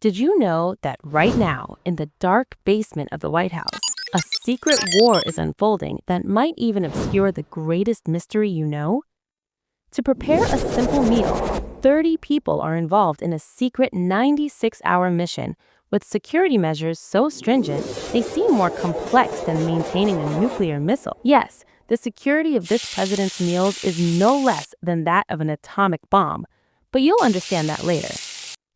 Did you know that right now, in the dark basement of the White House, a secret war is unfolding that might even obscure the greatest mystery you know? To prepare a simple meal, 30 people are involved in a secret 96-hour mission with security measures so stringent they seem more complex than maintaining a nuclear missile. Yes, the security of this president's meals is no less than that of an atomic bomb, but you'll understand that later.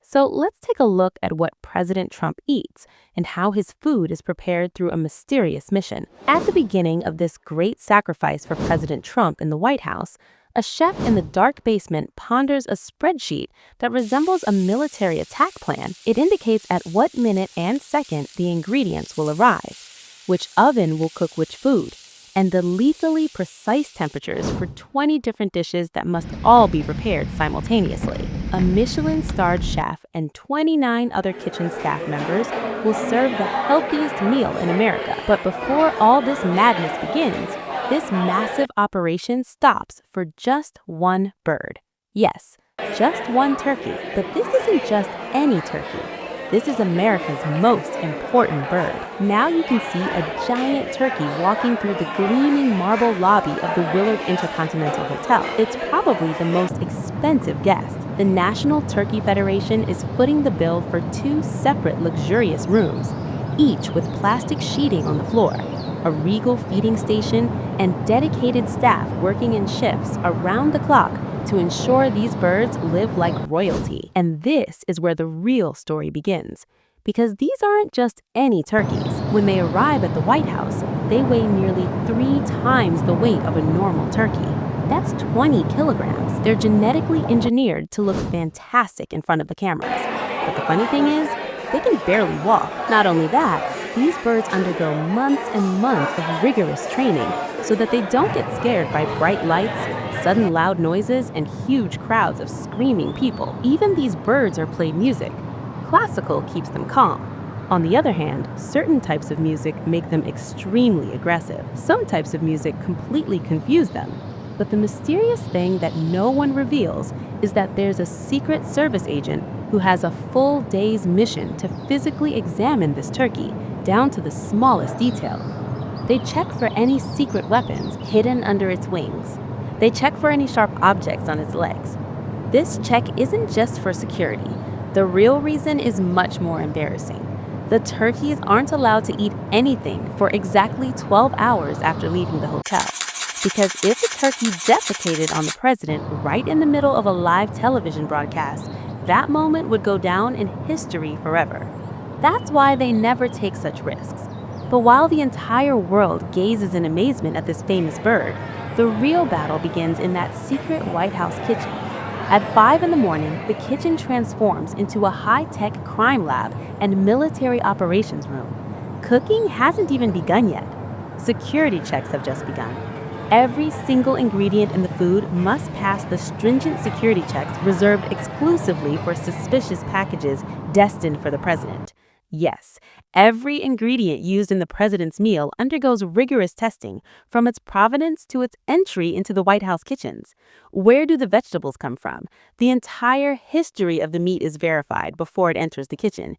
So let's take a look at what President Trump eats and how his food is prepared through a mysterious mission. At the beginning of this great sacrifice for President Trump in the White House, a chef in the dark basement ponders a spreadsheet that resembles a military attack plan. It indicates at what minute and second the ingredients will arrive, which oven will cook which food, and the lethally precise temperatures for 20 different dishes that must all be prepared simultaneously. A Michelin-starred chef and 29 other kitchen staff members will serve the healthiest meal in America. But before all this madness begins, this massive operation stops for just one bird. Yes, just one turkey, but this isn't just any turkey. This is America's most important bird. Now you can see a giant turkey walking through the gleaming marble lobby of the Willard Intercontinental Hotel. It's probably the most expensive guest. The National Turkey Federation is footing the bill for 2 separate luxurious rooms, each with plastic sheeting on the floor, a regal feeding station, and dedicated staff working in shifts around the clock to ensure these birds live like royalty. And this is where the real story begins. Because these aren't just any turkeys. When they arrive at the White House, they weigh nearly 3 times the weight of a normal turkey. That's 20 kilograms. They're genetically engineered to look fantastic in front of the cameras. But the funny thing is, they can barely walk. Not only that, these birds undergo months and months of rigorous training so that they don't get scared by bright lights, sudden loud noises, and huge crowds of screaming people. Even these birds are played music. Classical keeps them calm. On the other hand, certain types of music make them extremely aggressive. Some types of music completely confuse them. But the mysterious thing that no one reveals is that there's a Secret Service agent who has a full day's mission to physically examine this turkey down to the smallest detail. They check for any secret weapons hidden under its wings. They check for any sharp objects on its legs. This check isn't just for security. The real reason is much more embarrassing. The turkeys aren't allowed to eat anything for exactly 12 hours after leaving the hotel. Because if a turkey defecated on the president right in the middle of a live television broadcast, that moment would go down in history forever. That's why they never take such risks. But while the entire world gazes in amazement at this famous bird, the real battle begins in that secret White House kitchen. At 5 in the morning, the kitchen transforms into a high-tech crime lab and military operations room. Cooking hasn't even begun yet. Security checks have just begun. Every single ingredient in the food must pass the stringent security checks reserved exclusively for suspicious packages destined for the president. Yes, every ingredient used in the president's meal undergoes rigorous testing, from its provenance to its entry into the White House kitchens. Where do the vegetables come from? The entire history of the meat is verified before it enters the kitchen.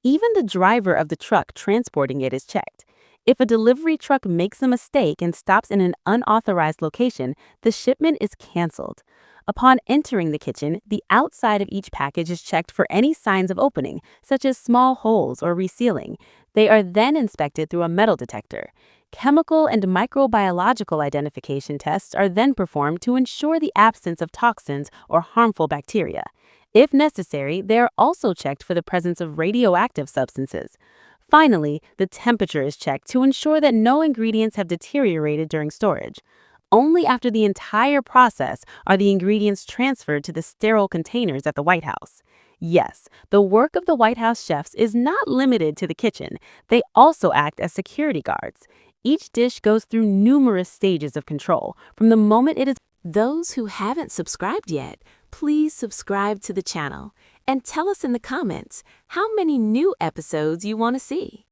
Even the driver of the truck transporting it is checked. If a delivery truck makes a mistake and stops in an unauthorized location, the shipment is canceled. Upon entering the kitchen, the outside of each package is checked for any signs of opening, such as small holes or resealing. They are then inspected through a metal detector. Chemical and microbiological identification tests are then performed to ensure the absence of toxins or harmful bacteria. If necessary, they are also checked for the presence of radioactive substances. Finally, the temperature is checked to ensure that no ingredients have deteriorated during storage. Only after the entire process are the ingredients transferred to the sterile containers at the White House. Yes, the work of the White House chefs is not limited to the kitchen. They also act as security guards. Each dish goes through numerous stages of control from the moment it is. Those who haven't subscribed yet, please subscribe to the channel and tell us in the comments how many new episodes you want to see.